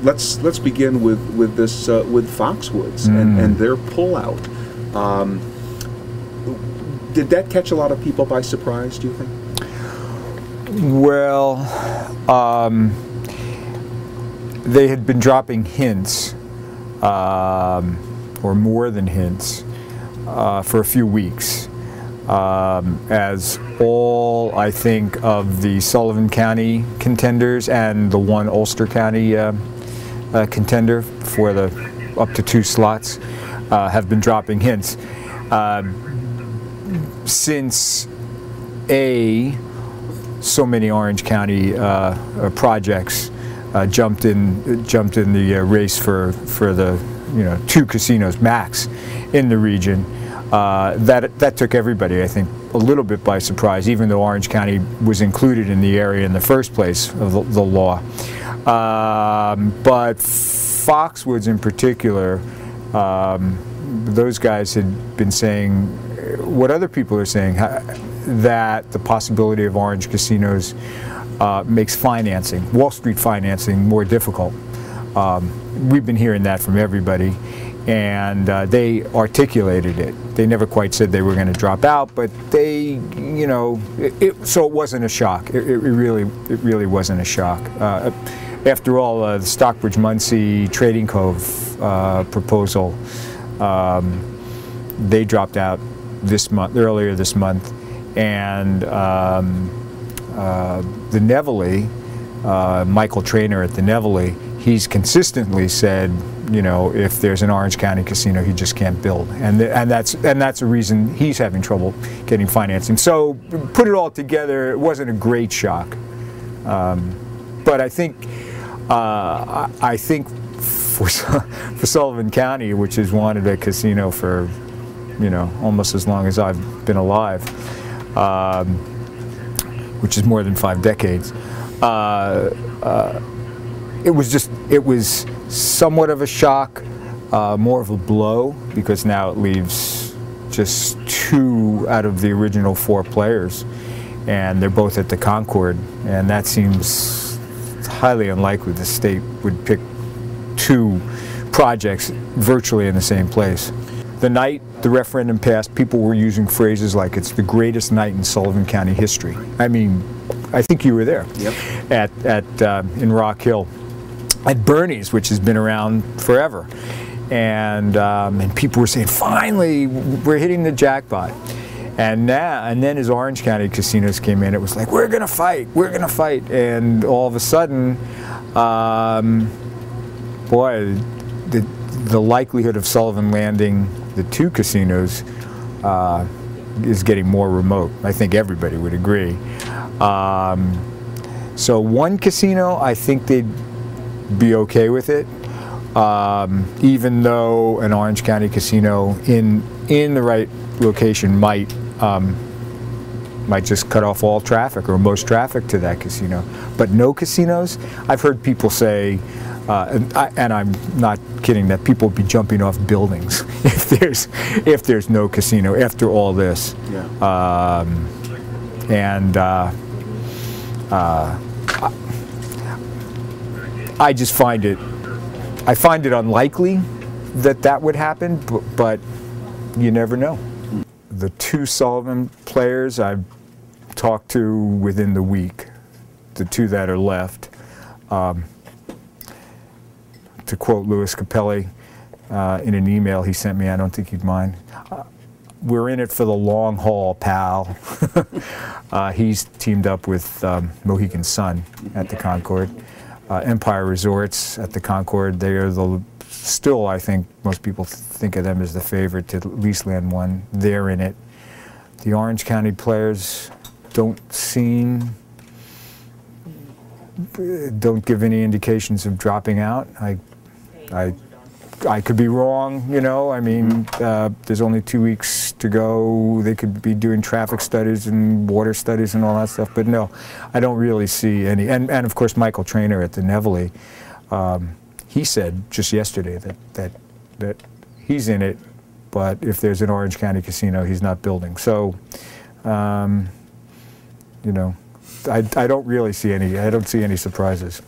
let's begin with this with Foxwoods and their pullout. Did that catch a lot of people by surprise, do you think? Well, they had been dropping hints, or more than hints, for a few weeks, as all, I think, of the Sullivan County contenders and the one Ulster County contender for the up to 2 slots have been dropping hints. Since so many Orange County projects jumped in the race for the 2 casinos max in the region, that took everybody, I think, a little bit by surprise, even though Orange County was included in the area in the first place of the law. But Foxwoods in particular, those guys had been saying what other people are saying, that the possibility of orange casinos makes financing, Wall Street financing, more difficult. We've been hearing that from everybody, and they articulated it. They never quite said they were going to drop out, but they, so it wasn't a shock. It really wasn't a shock. After all, the Stockbridge-Muncie Trading Cove proposal, they dropped out earlier this month, and the Nevele, Michael Traynor at the Nevele, he's consistently said, if there's an Orange County casino, he just can't build, and that's a reason he's having trouble getting financing. So put it all together, it wasn't a great shock, but I think for Sullivan County, which has wanted a casino for almost as long as I've been alive, which is more than 5 decades. It was somewhat of a shock, more of a blow, because now it leaves just 2 out of the original 4 players, and they're both at the Concord, and that seems highly unlikely the state would pick 2 projects virtually in the same place. The night the referendum passed, people were using phrases like, it's the greatest night in Sullivan County history. I mean, I think you were there. Yep. In Rock Hill, at Bernie's, which has been around forever, and people were saying, finally, we're hitting the jackpot. And then as Orange County casinos came in, it was like, we're gonna fight, and all of a sudden, boy, the likelihood of Sullivan landing the 2 casinos is getting more remote. I think everybody would agree. So 1 casino, I think they'd be okay with it, even though an Orange County casino in the right location might just cut off all traffic or most traffic to that casino. But no casinos, I've heard people say, and I'm not kidding, that people would be jumping off buildings if there's no casino after all this. Yeah. I just find it unlikely that would happen, but you never know. The 2 Sullivan players I've talked to within the week, the 2 that are left, to quote Louis Capelli in an email he sent me, I don't think he'd mind, we're in it for the long haul, pal. He's teamed up with Mohegan Sun at the Concord. Empire Resorts at the Concord, they are still, I think, most people think of them as the favorite to at least land 1. They're in it. The Orange County players don't give any indications of dropping out. I could be wrong, I mean, there's only 2 weeks to go. They could be doing traffic studies and water studies and all that stuff, but no, I don't really see any. And of course, Michael Traynor at the Nevele, he said just yesterday that he's in it, but if there's an Orange County casino, he's not building. So, I don't really see any, I don't see any surprises.